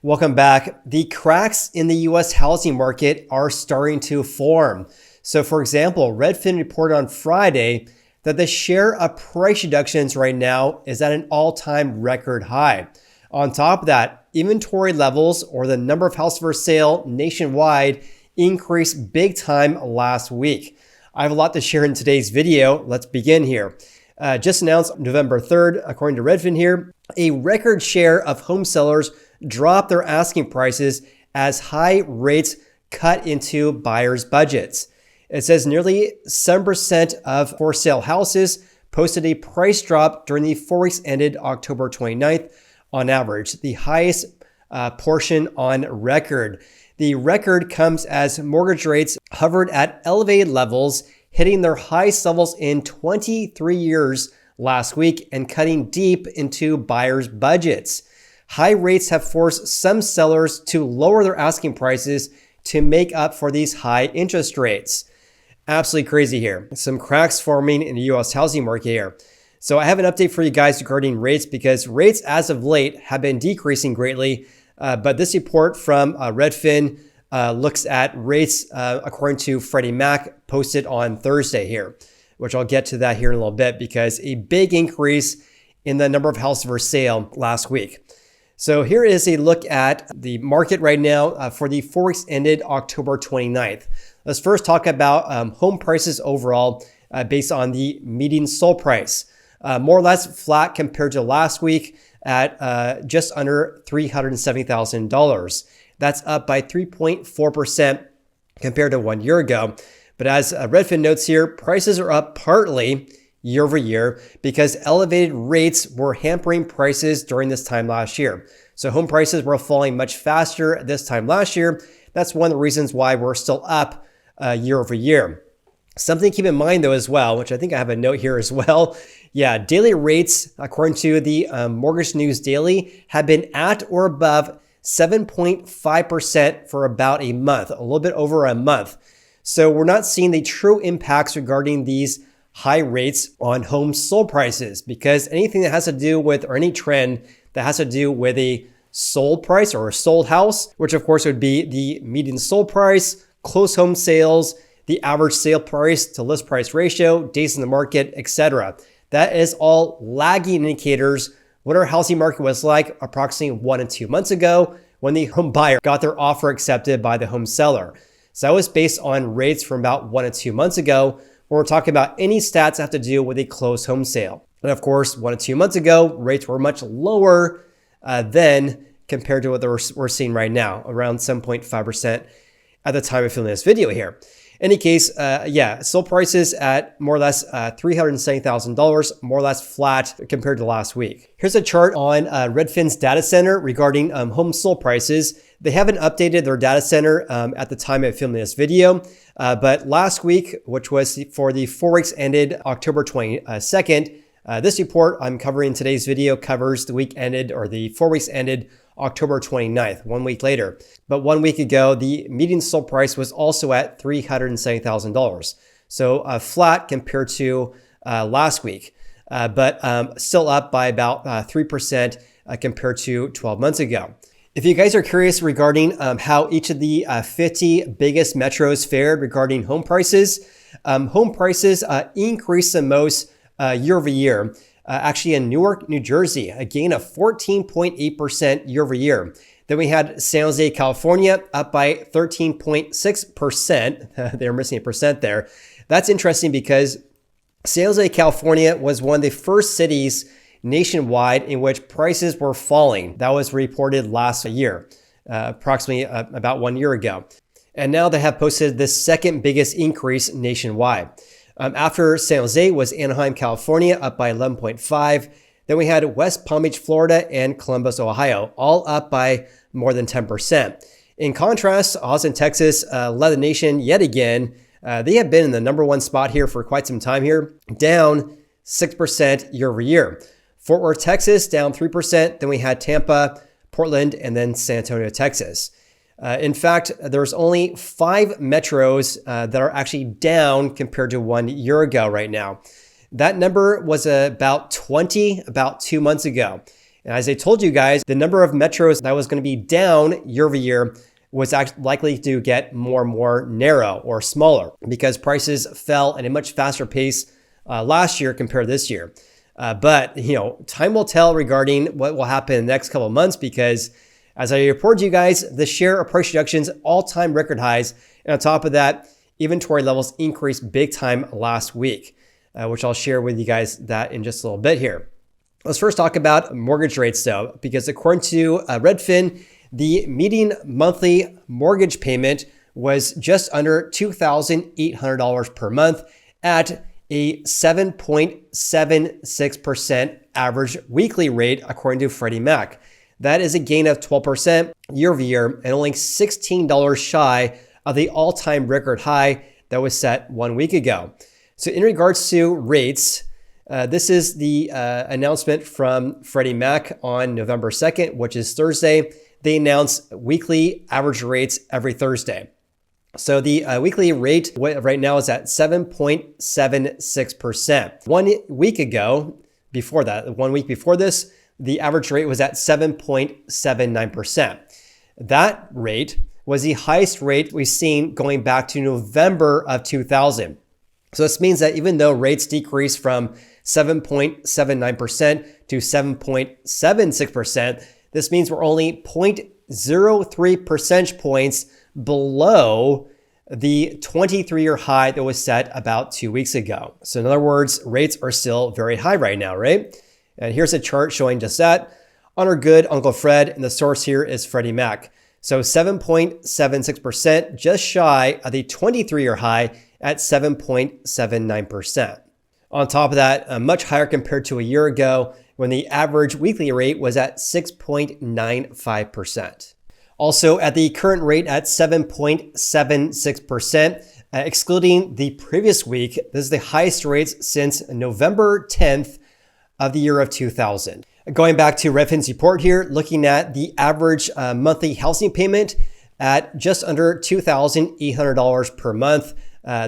Welcome back. The cracks in the US housing market are starting to form. So for example, Redfin reported on Friday that the share of price reductions right now is at an all-time record high. On top of that, inventory levels, or the number of houses for sale nationwide, increased big time last week. I have a lot to share in today's video. Let's begin here. Just announced November 3rd, according to Redfin here, a record share of home sellers dropped their asking prices as high rates cut into buyers' budgets. It says nearly 7% of for sale houses posted a price drop during the 4 weeks ended October 29th on average, the highest portion on record. The record comes as mortgage rates hovered at elevated levels, hitting their highest levels in 23 years last week and cutting deep into buyers' budgets. High rates have forced some sellers to lower their asking prices to make up for these high interest rates. Absolutely crazy here. Some cracks forming in the US housing market here. So I have an update for you guys regarding rates because rates as of late have been decreasing greatly. But this report from Redfin looks at rates according to Freddie Mac posted on Thursday here, which I'll get to that here in a little bit because a big increase in the number of houses for sale last week. So here is a look at the market right now for the 4 weeks ended October 29th. Let's first talk about home prices overall based on the median sold price. More or less flat compared to last week at just under $370,000. That's up by 3.4% compared to 1 year ago. But as Redfin notes here, prices are up partly year over year because elevated rates were hampering prices during this time last year. So home prices were falling much faster this time last year. That's one of the reasons why we're still up year over year. Something to keep in mind though as well, which I think I have a note here as well. Yeah, daily rates, according to the Mortgage News Daily, have been at or above 7.5% for about a month, a little bit over a month. So we're not seeing the true impacts regarding these high rates on home sold prices because anything that has to do with, or any trend that has to do with a sold price or a sold house, which of course would be the median sold price, closed home sales, the average sale price to list price ratio, days in the market, etc. That is all lagging indicators what our housing market was like approximately 1 and 2 months ago when the home buyer got their offer accepted by the home seller. So that was based on rates from about 1 and 2 months ago when we're talking about any stats that have to do with a closed home sale. And of course, 1 and 2 months ago, rates were much lower then compared to what we're seeing right now, around 7.5% at the time of filming this video here. In any case, sold prices at more or less $370,000, more or less flat compared to last week. Here's a chart on Redfin's data center regarding home sold prices. They haven't updated their data center at the time of filming this video, but last week, which was for the 4 weeks ended October 22nd, this report I'm covering in today's video covers the week ended, or the 4 weeks ended October 29th, 1 week later. But 1 week ago, the median sold price was also at $370,000. So flat compared to last week, but still up by about 3% compared to 12 months ago. If you guys are curious regarding how each of the 50 biggest metros fared regarding home prices increased the most year over year. Actually in Newark, New Jersey, a gain of 14.8% year over year. Then we had San Jose, California, up by 13.6%. They're missing a percent there. That's interesting because San Jose, California was one of the first cities nationwide in which prices were falling. That was reported last year, approximately about 1 year ago. And now they have posted the second biggest increase nationwide. After San Jose was Anaheim, California, up by 11.5. Then we had West Palm Beach, Florida, and Columbus, Ohio, all up by more than 10%. In contrast, Austin, Texas led the nation yet again. They have been in the number one spot here for quite some time here, down 6% year over year. Fort Worth, Texas, down 3%. Then we had Tampa, Portland, and then San Antonio, Texas. In fact, there's only 5 metros that are actually down compared to 1 year ago right now. That number was about 20 about 2 months ago. And as I told you guys, the number of metros that was going to be down year over year was actually likely to get more and more narrow or smaller because prices fell at a much faster pace last year compared to this year. But time will tell regarding what will happen in the next couple of months because as I reported to you guys, the share of price reductions all-time record highs. And on top of that, inventory levels increased big time last week, which I'll share with you guys that in just a little bit here. Let's first talk about mortgage rates though, because according to Redfin, the median monthly mortgage payment was just under $2,800 per month at a 7.76% average weekly rate, according to Freddie Mac. That is a gain of 12% year over year and only $16 shy of the all-time record high that was set 1 week ago. So in regards to rates, this is the announcement from Freddie Mac on November 2nd, which is Thursday. They announce weekly average rates every Thursday. So the weekly rate right now is at 7.76%. 1 week ago, before that, 1 week before this, the average rate was at 7.79%. That rate was the highest rate we've seen going back to November of 2000. So this means that even though rates decreased from 7.79% to 7.76%, this means we're only 0.03 percentage points below the 23-year high that was set about 2 weeks ago. So in other words, rates are still very high right now, right? And here's a chart showing just that. On our good Uncle Fred, and the source here is Freddie Mac. So 7.76%, just shy of the 23-year high at 7.79%. On top of that, much higher compared to a year ago when the average weekly rate was at 6.95%. Also at the current rate at 7.76%, excluding the previous week, this is the highest rates since November 10th of the year of 2000. Going back to Redfin's report here, looking at the average monthly housing payment at just under $2,800 per month.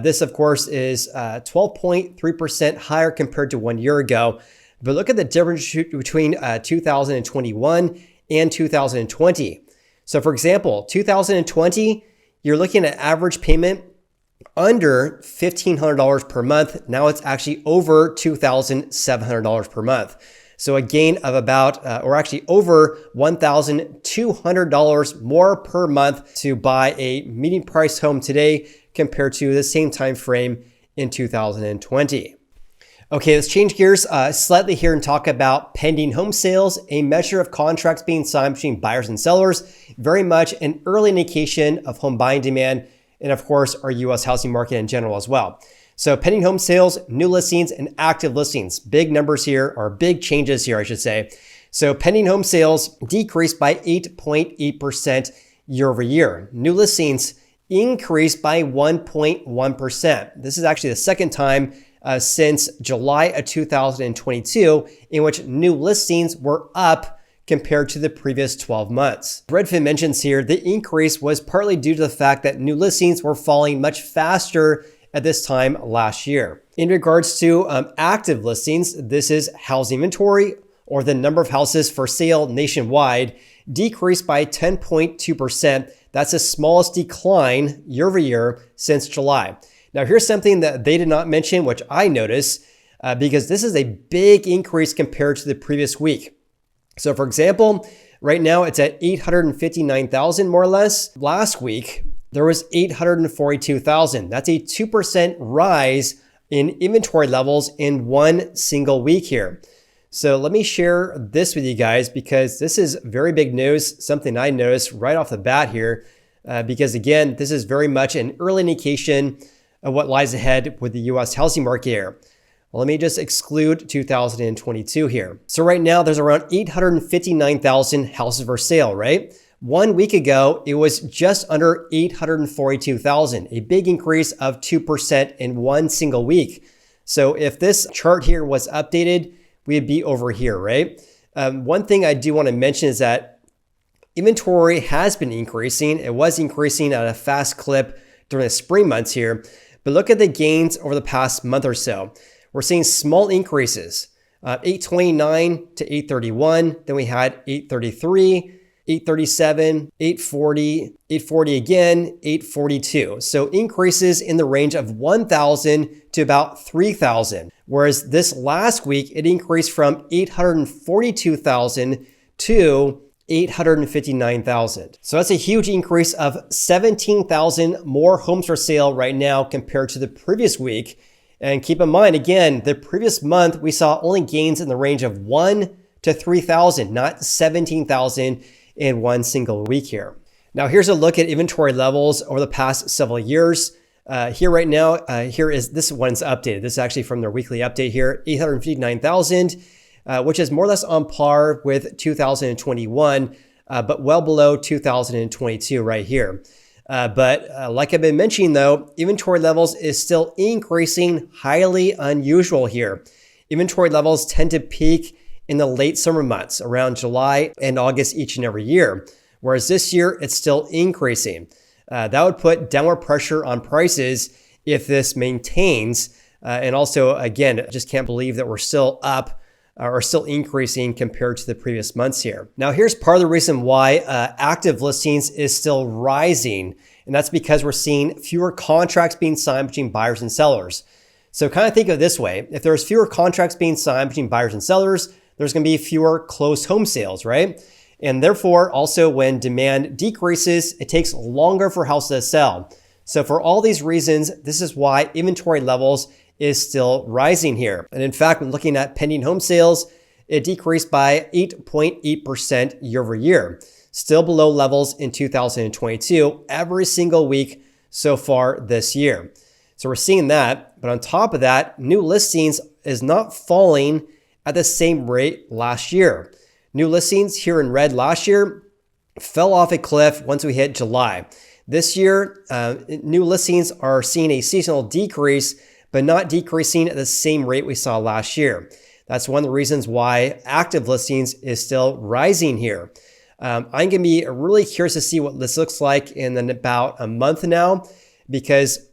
This, of course, is 12.3% higher compared to 1 year ago. But look at the difference between 2021 and 2020. So for example, 2020, you're looking at average payment under $1,500 per month. Now it's actually over $2,700 per month. So a gain of about, or actually over $1,200 more per month to buy a median price home today compared to the same time frame in 2020. Okay, let's change gears slightly here and talk about pending home sales, a measure of contracts being signed between buyers and sellers, very much an early indication of home buying demand, and of course, our US housing market in general as well. So pending home sales, new listings, and active listings. Big numbers here, or big changes here, I should say. So pending home sales decreased by 8.8% year over year. New listings increased by 1.1%. This is actually the second time since July of 2022 in which new listings were up compared to the previous 12 months. Redfin mentions here the increase was partly due to the fact that new listings were falling much faster at this time last year. In regards to active listings, this is housing inventory, or the number of houses for sale nationwide, decreased by 10.2%. That's the smallest decline year over year since July. Now here's something that they did not mention, which I noticed, because this is a big increase compared to the previous week. So for example, right now it's at 859,000 more or less. Last week, there was 842,000. That's a 2% rise in inventory levels in one single week here. So let me share this with you guys because this is very big news, something I noticed right off the bat here, because again, this is very much an early indication of what lies ahead with the US housing market here. Well, let me just exclude 2022 here. So right now there's around 859,000 houses for sale, right? 1 week ago, it was just under 842,000, a big increase of 2% in one single week. So if this chart here was updated, we'd be over here, right? One thing I do want to mention is that inventory has been increasing. It was increasing at a fast clip during the spring months here, but look at the gains over the past month or so. We're seeing small increases. 829 to 831. Then we had 833, 837, 840, 840 again, 842. So increases in the range of 1,000 to about 3,000. Whereas this last week, it increased from 842,000 to 859,000. So that's a huge increase of 17,000 more homes for sale right now compared to the previous week. And keep in mind, again, the previous month, we saw only gains in the range of 1 to 3,000, not 17,000 in one single week here. Now, here's a look at inventory levels over the past several years. Here right now, this one's updated. This is actually from their weekly update here, 859,000, which is more or less on par with 2021, but well below 2022 right here. But like I've been mentioning though, inventory levels is still increasing, highly unusual here. Inventory levels tend to peak in the late summer months around July and August each and every year. Whereas this year, it's still increasing. That would put downward pressure on prices if this maintains. And also, again, I just can't believe that we're still up or still increasing compared to the previous months here. Now, here's part of the reason why active listings is still rising. And that's because we're seeing fewer contracts being signed between buyers and sellers. So kind of think of it this way. If there's fewer contracts being signed between buyers and sellers, there's going to be fewer closed home sales, right? And therefore, also when demand decreases, it takes longer for houses to sell. So for all these reasons, this is why inventory levels is still rising here. And in fact, when looking at pending home sales, it decreased by 8.8% year over year, still below levels in 2022 every single week so far this year. So we're seeing that. But on top of that, new listings is not falling at the same rate last year. New listings here in red last year fell off a cliff once we hit July. This year, new listings are seeing a seasonal decrease, but not decreasing at the same rate we saw last year. That's one of the reasons why active listings is still rising here. I'm going to be really curious to see what this looks like in about a month now, because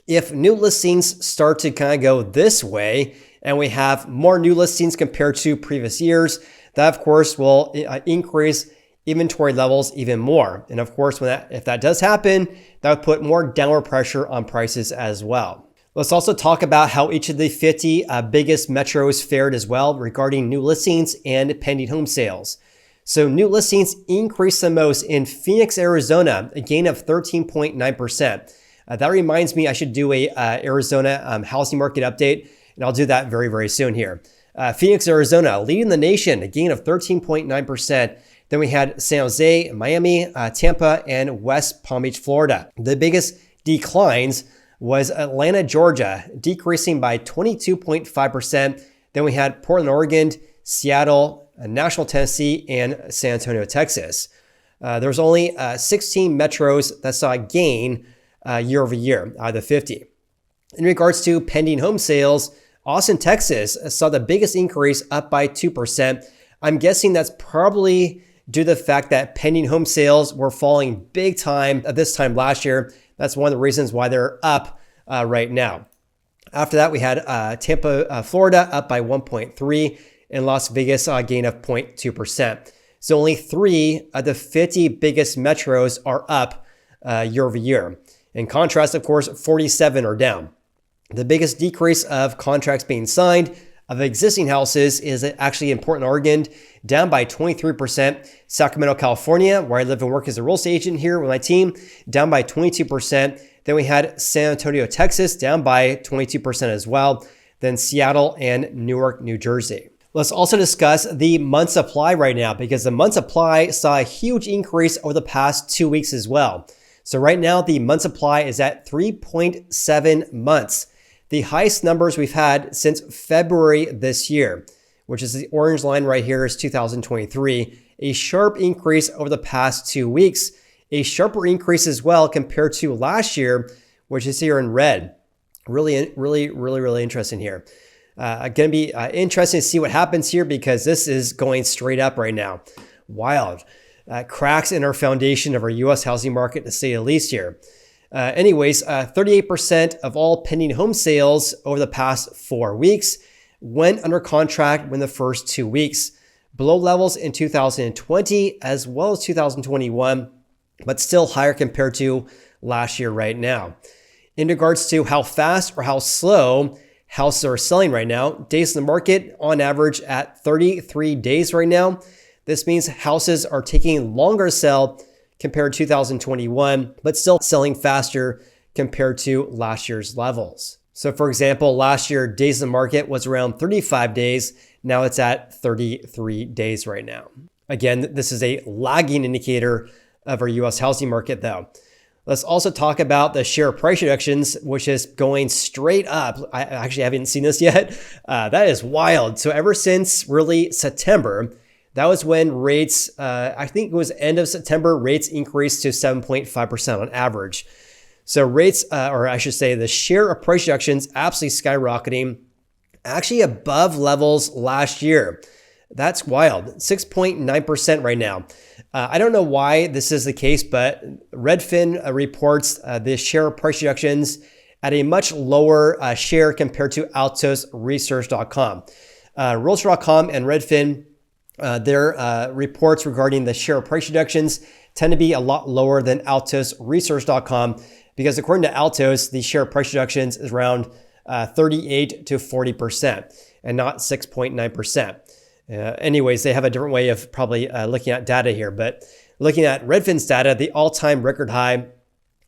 if new listings start to kind of go this way and we have more new listings compared to previous years, that of course will increase inventory levels even more. And of course, if that does happen, that would put more downward pressure on prices as well. Let's also talk about how each of the 50 biggest metros fared as well regarding new listings and pending home sales. So new listings increased the most in Phoenix, Arizona, a gain of 13.9%. That reminds me I should do a Arizona housing market update, and I'll do that very, very soon here. Phoenix, Arizona, leading the nation, a gain of 13.9%. Then we had San Jose, Miami, Tampa, and West Palm Beach, Florida. The biggest declines was Atlanta, Georgia, decreasing by 22.5%. Then we had Portland, Oregon, Seattle, Nashville, Tennessee, and San Antonio, Texas. There was only 16 metros that saw a gain year over year out of the 50. In regards to pending home sales, Austin, Texas saw the biggest increase, up by 2%. I'm guessing that's probably due to the fact that pending home sales were falling big time at this time last year. That's one of the reasons why they're up right now. After that, we had Tampa, Florida, up by 1.3%, and Las Vegas saw a gain of 0.2%. So only 3 of the 50 biggest metros are up year over year. In contrast, of course, 47 are down. The biggest decrease of contracts being signed of existing houses is actually in Portland, Oregon, down by 23%. Sacramento, California, where I live and work as a real estate agent here with my team, down by 22%. Then we had San Antonio, Texas, down by 22% as well. Then Seattle and Newark, New Jersey. Let's also discuss the month supply right now, because the month supply saw a huge increase over the past 2 weeks as well. So right now, the month supply is at 3.7 months. The highest numbers we've had since February this year, which is the orange line right here, is 2023. A sharp increase over the past 2 weeks. A sharper increase as well compared to last year, which is here in red. Really interesting here. Going to be interesting to see what happens here, because this is going straight up right now. Wild. Cracks in our foundation of our U.S. housing market, to say the least here. 38% of all pending home sales over the past 4 weeks went under contract within the first 2 weeks, below levels in 2020 as well as 2021, but still higher compared to last year right now. In regards to how fast or how slow houses are selling right now, days in the market on average at 33 days right now. This means houses are taking longer to sell compared to 2021, but still selling faster compared to last year's levels. So for example, last year, days in the market was around 35 days. Now it's at 33 days right now. Again, this is a lagging indicator of our US housing market though. Let's also talk about the share price reductions, which is going straight up. I actually haven't seen this yet. That is wild. So ever since really September, that was when rates, I think it was end of September, rates increased to 7.5% on average. So rates, or I should say the share of price reductions absolutely skyrocketing, actually above levels last year. That's wild, 6.9% right now. I don't know why this is the case, but Redfin reports the share price reductions at a much lower share compared to altosresearch.com. Realtor.com and Redfin, their reports regarding the share price reductions tend to be a lot lower than altosresearch.com because according to Altos, the share price reductions is around 38 to 40% and not 6.9%. Anyways, they have a different way of probably looking at data here, but looking at Redfin's data, the all-time record high,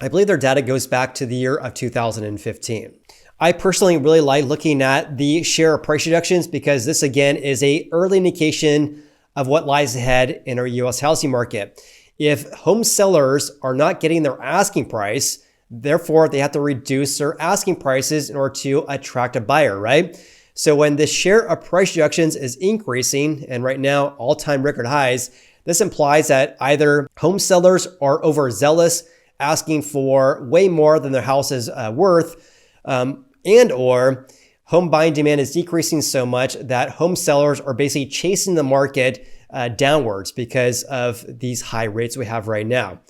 I believe their data goes back to the year of 2015. I personally really like looking at the share of price reductions because this again is an early indication of what lies ahead in our US housing market. If home sellers are not getting their asking price, therefore they have to reduce their asking prices in order to attract a buyer, right? So when the share of price reductions is increasing, and right now all-time record highs, this implies that either home sellers are overzealous, asking for way more than their house is worth, and or home buying demand is decreasing so much that home sellers are basically chasing the market downwards because of these high rates we have right now.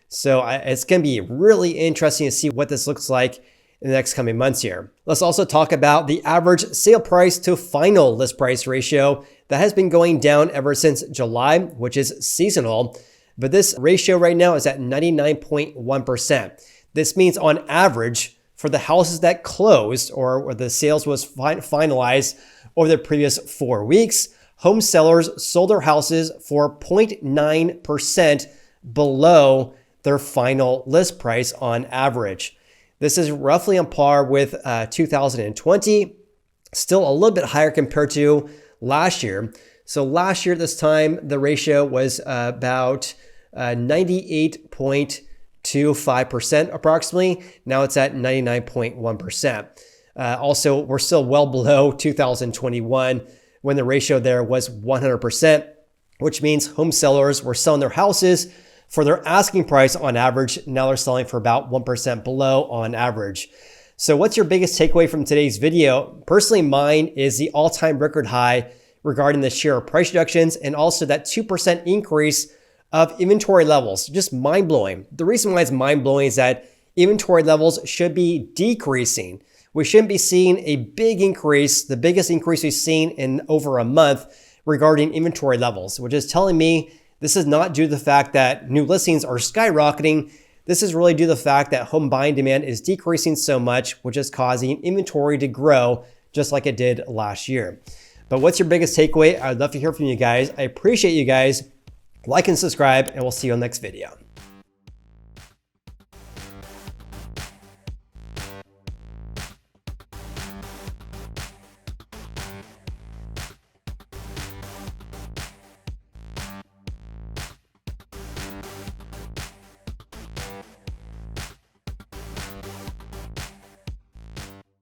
So it's going to be really interesting to see what this looks like in the next coming months here. Let's also talk about the average sale price to final list price ratio that has been going down ever since July, which is seasonal. But this ratio right now is at 99.1%. This means on average for the houses that closed or where the sales was finalized over the previous 4 weeks, home sellers sold their houses for 0.9% below their final list price on average. This is roughly on par with 2020, still a little bit higher compared to last year. So last year at this time, the ratio was about 98.25% approximately. Now it's at 99.1%. Also, we're still well below 2021 when the ratio there was 100%, which means home sellers were selling their houses for their asking price on average. Now they're selling for about 1% below on average. So what's your biggest takeaway from today's video? Personally, mine is the all-time record high regarding the share of price reductions and also that 2% increase of inventory levels. Just mind-blowing. The reason why it's mind-blowing is that inventory levels should be decreasing. We shouldn't be seeing a big increase, the biggest increase we've seen in over a month regarding inventory levels, which is telling me this is not due to the fact that new listings are skyrocketing. This is really due to the fact that home buying demand is decreasing so much, which is causing inventory to grow just like it did last year. But what's your biggest takeaway? I'd love to hear from you guys. I appreciate you guys. Like and subscribe, and we'll see you on the next video.